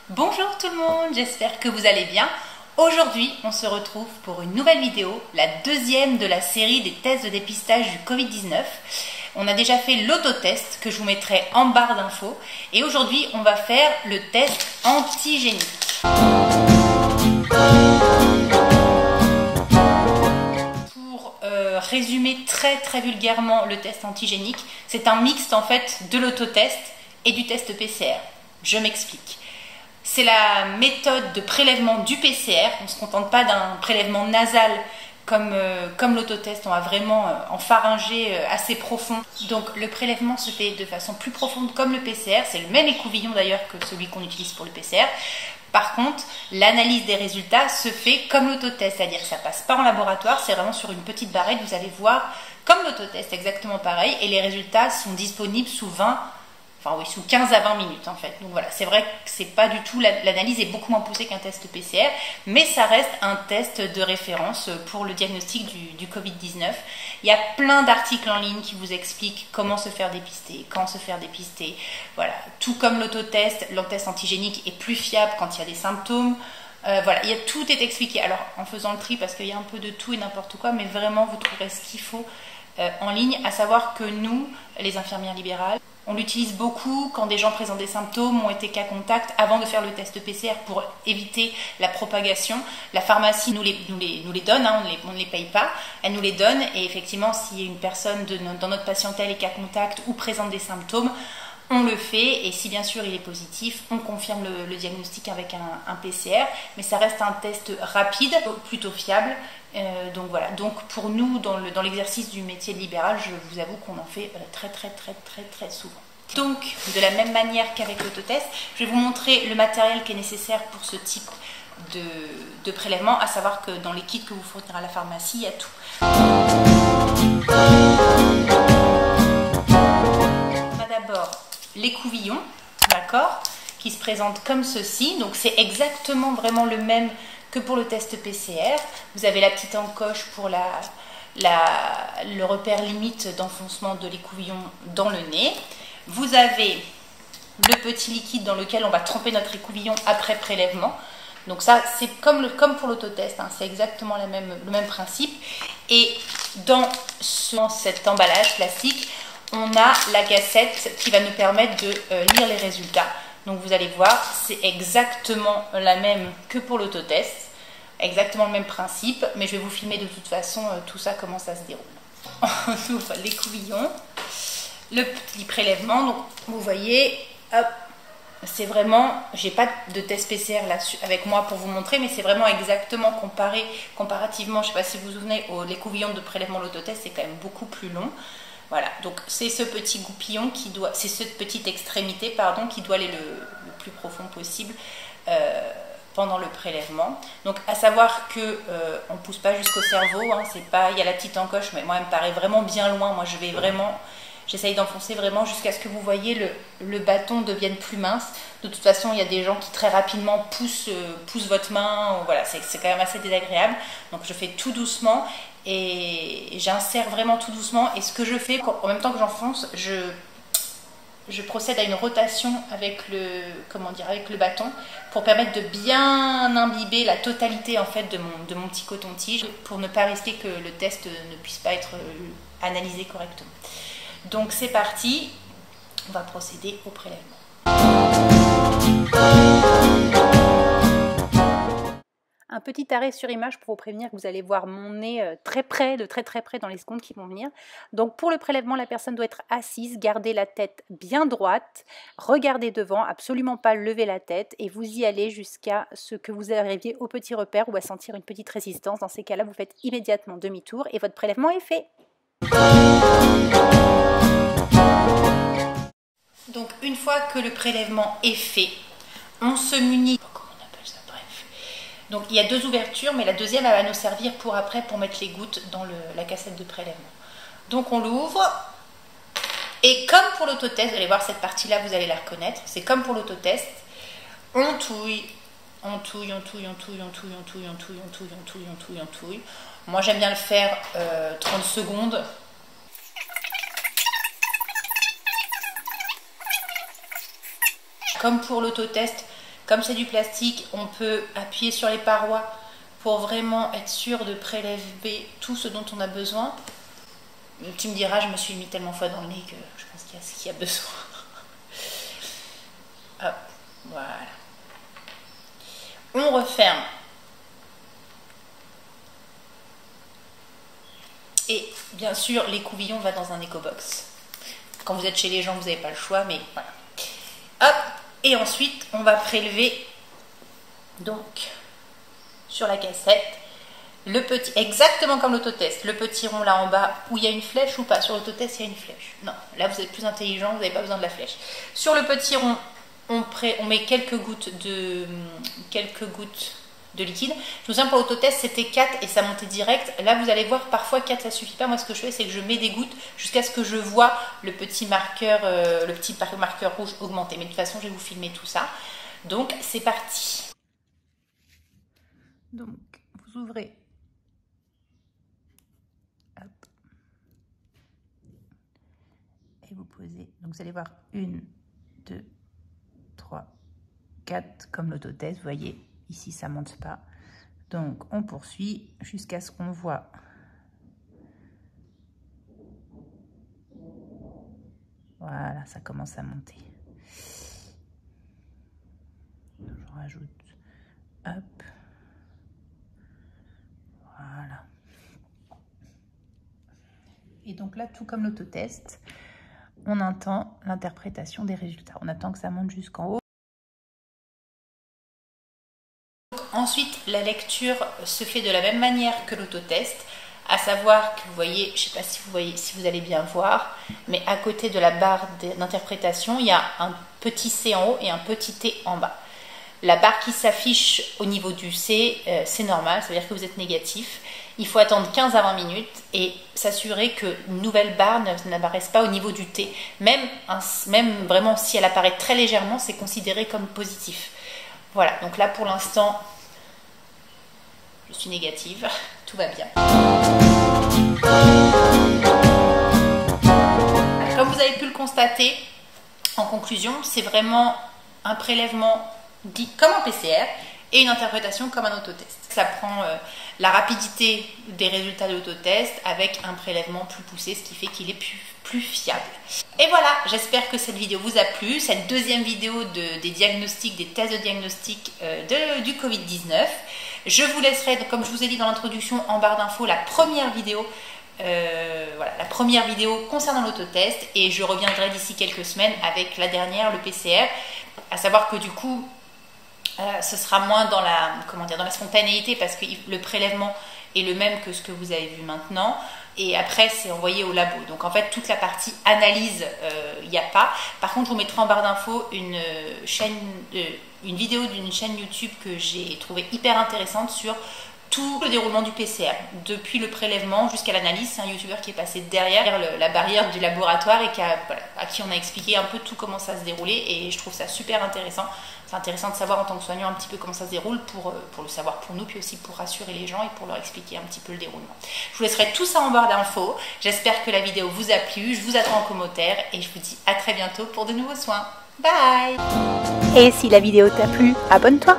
Bonjour tout le monde, j'espère que vous allez bien. Aujourd'hui, on se retrouve pour une nouvelle vidéo, la deuxième de la série des tests de dépistage du Covid-19. On a déjà fait l'autotest que je vous mettrai en barre d'infos. Et aujourd'hui, on va faire le test antigénique. Pour résumer très vulgairement le test antigénique, c'est un mixte en fait de l'autotest et du test PCR. Je m'explique. C'est la méthode de prélèvement du PCR. On ne se contente pas d'un prélèvement nasal comme l'autotest. On va vraiment en pharyngée assez profond. Donc le prélèvement se fait de façon plus profonde comme le PCR. C'est le même écouvillon d'ailleurs que celui qu'on utilise pour le PCR. Par contre, l'analyse des résultats se fait comme l'autotest, c'est-à-dire que ça ne passe pas en laboratoire, c'est vraiment sur une petite barrette. Vous allez voir comme l'autotest, exactement pareil. Et les résultats sont disponibles sous 15 à 20 minutes en fait. Donc voilà, c'est vrai que c'est pas du tout, l'analyse est beaucoup moins poussée qu'un test PCR, mais ça reste un test de référence pour le diagnostic du Covid-19. Il y a plein d'articles en ligne qui vous expliquent comment se faire dépister, quand se faire dépister. Voilà, tout comme l'autotest, le test antigénique est plus fiable quand il y a des symptômes. Voilà, tout est expliqué. Alors en faisant le tri, parce qu'il y a un peu de tout et n'importe quoi, mais vraiment vous trouverez ce qu'il faut en ligne, à savoir que nous, les infirmières libérales, on l'utilise beaucoup quand des gens présentent des symptômes, ont été cas contact, avant de faire le test PCR pour éviter la propagation. La pharmacie nous les donne, hein, on ne les paye pas, elle nous les donne. Et effectivement, si une personne dans notre patientèle est cas contact ou présente des symptômes, on le fait. Et si bien sûr il est positif, on confirme le diagnostic avec un PCR. Mais ça reste un test rapide, plutôt fiable. Donc voilà, donc pour nous dans l'exercice du métier de libéral, je vous avoue qu'on en fait très souvent. Donc de la même manière qu'avec l'autotest, je vais vous montrer le matériel qui est nécessaire pour ce type de prélèvement, à savoir que dans les kits que vous fournira la pharmacie, il y a tout. On a d'abord l'écouvillon, d'accord, qui se présente comme ceci. Donc c'est exactement vraiment le même que pour le test PCR. Vous avez la petite encoche pour le repère limite d'enfoncement de l'écouvillon dans le nez. Vous avez le petit liquide dans lequel on va tremper notre écouvillon après prélèvement. Donc ça, c'est comme pour l'autotest, hein, c'est exactement le même principe. Et dans cet emballage plastique, on a la cassette qui va nous permettre de lire les résultats. Donc vous allez voir, c'est exactement la même que pour l'autotest. Exactement le même principe, mais je vais vous filmer de toute façon tout ça, comment ça se déroule. On ouvre l'écouvillon, le petit prélèvement, donc vous voyez, hop, c'est vraiment, j'ai pas de test PCR là avec moi pour vous montrer, mais c'est vraiment exactement comparativement, je sais pas si vous vous souvenez, l'écouvillon de prélèvement l'autotest, c'est quand même beaucoup plus long. Voilà, donc c'est ce petit goupillon c'est cette petite extrémité, pardon, qui doit aller le plus profond possible pendant le prélèvement. Donc à savoir que on pousse pas jusqu'au cerveau, hein, il y a la petite encoche, mais moi elle me paraît vraiment bien loin. Moi j'essaye d'enfoncer vraiment jusqu'à ce que vous voyez le bâton devienne plus mince. De toute façon, il y a des gens qui très rapidement poussent votre main. Voilà, c'est quand même assez désagréable. Donc je fais tout doucement et j'insère vraiment tout doucement. Et ce que je fais, en même temps que j'enfonce, je procède à une rotation avec le bâton pour permettre de bien imbiber la totalité en fait de mon petit coton-tige pour ne pas risquer que le test ne puisse pas être analysé correctement. Donc c'est parti, on va procéder au prélèvement. Un petit arrêt sur image pour vous prévenir que vous allez voir mon nez de très près dans les secondes qui vont venir. Donc pour le prélèvement, la personne doit être assise, garder la tête bien droite, regarder devant, absolument pas lever la tête et vous y allez jusqu'à ce que vous arriviez au petit repère ou à sentir une petite résistance. Dans ces cas-là, vous faites immédiatement demi-tour et votre prélèvement est fait. Donc une fois que le prélèvement est fait, on se munit. Donc il y a deux ouvertures, mais la deuxième elle va nous servir pour mettre les gouttes dans la cassette de prélèvement. Donc on l'ouvre, et comme pour l'autotest, vous allez voir cette partie-là, vous allez la reconnaître, c'est comme pour l'autotest, on touille. Moi j'aime bien le faire 30 secondes. Comme pour l'autotest, Comme c'est du plastique, on peut appuyer sur les parois pour vraiment être sûr de prélever tout ce dont on a besoin. Tu me diras, je me suis mis tellement fois dans le nez que je pense qu'il y a ce qu'il y a besoin. Hop, voilà. On referme. Et bien sûr, l'écouvillon va dans un éco-box. Quand vous êtes chez les gens, vous n'avez pas le choix, mais voilà. Hop, et ensuite, on va prélever donc sur la cassette le petit, exactement comme l'autotest, le petit rond là en bas où il y a une flèche ou pas. Sur l'autotest, il y a une flèche. Non, là vous êtes plus intelligent, vous n'avez pas besoin de la flèche. Sur le petit rond, on met quelques gouttes de liquide. Je me souviens pour l'autotest c'était 4 et ça montait direct. Là vous allez voir parfois 4 ça suffit pas. Moi ce que je fais c'est que je mets des gouttes jusqu'à ce que je vois le petit marqueur rouge augmenter. Mais de toute façon je vais vous filmer tout ça. Donc c'est parti. Donc vous ouvrez. Hop. Et vous posez. Donc vous allez voir 1, 2, 3, 4 comme l'autotest. Vous voyez. Ici, ça ne monte pas. Donc, on poursuit jusqu'à ce qu'on voit. Voilà, ça commence à monter. Je rajoute. Hop. Voilà. Et donc là, tout comme l'autotest, on entend l'interprétation des résultats. On attend que ça monte jusqu'en haut. Ensuite, la lecture se fait de la même manière que l'autotest, à savoir que vous voyez, je ne sais pas si vous voyez, si vous allez bien voir, mais à côté de la barre d'interprétation, il y a un petit C en haut et un petit T en bas. La barre qui s'affiche au niveau du C, c'est normal, ça veut dire que vous êtes négatif. Il faut attendre 15 à 20 minutes et s'assurer qu'une nouvelle barre n'apparaisse pas au niveau du T. Même vraiment, si elle apparaît très légèrement, c'est considéré comme positif. Voilà, donc là pour l'instant, je suis négative, tout va bien. Comme vous avez pu le constater, en conclusion, c'est vraiment un prélèvement dit comme un PCR et une interprétation comme un autotest. Ça prend la rapidité des résultats de l'autotest avec un prélèvement plus poussé, ce qui fait qu'il est plus fiable. Et voilà, j'espère que cette vidéo vous a plu, cette deuxième vidéo des diagnostics, des tests de diagnostic du Covid-19. Je vous laisserai, comme je vous ai dit dans l'introduction, en barre d'infos, la première vidéo concernant l'autotest et je reviendrai d'ici quelques semaines avec la dernière, le PCR, à savoir que du coup, ce sera moins dans la spontanéité parce que le prélèvement est le même que ce que vous avez vu maintenant et après c'est envoyé au labo. Donc en fait toute la partie analyse, il n'y a pas. Par contre je vous mettrai en barre d'infos une vidéo d'une chaîne YouTube que j'ai trouvée hyper intéressante sur tout le déroulement du PCR, depuis le prélèvement jusqu'à l'analyse. C'est un youtubeur qui est passé derrière la barrière du laboratoire et à qui on a expliqué un peu tout comment ça se déroulait et je trouve ça super intéressant. C'est intéressant de savoir en tant que soignant un petit peu comment ça se déroule pour le savoir pour nous, puis aussi pour rassurer les gens et pour leur expliquer un petit peu le déroulement. Je vous laisserai tout ça en barre d'infos. J'espère que la vidéo vous a plu. Je vous attends en commentaire et je vous dis à très bientôt pour de nouveaux soins. Bye! Et si la vidéo t'a plu, abonne-toi!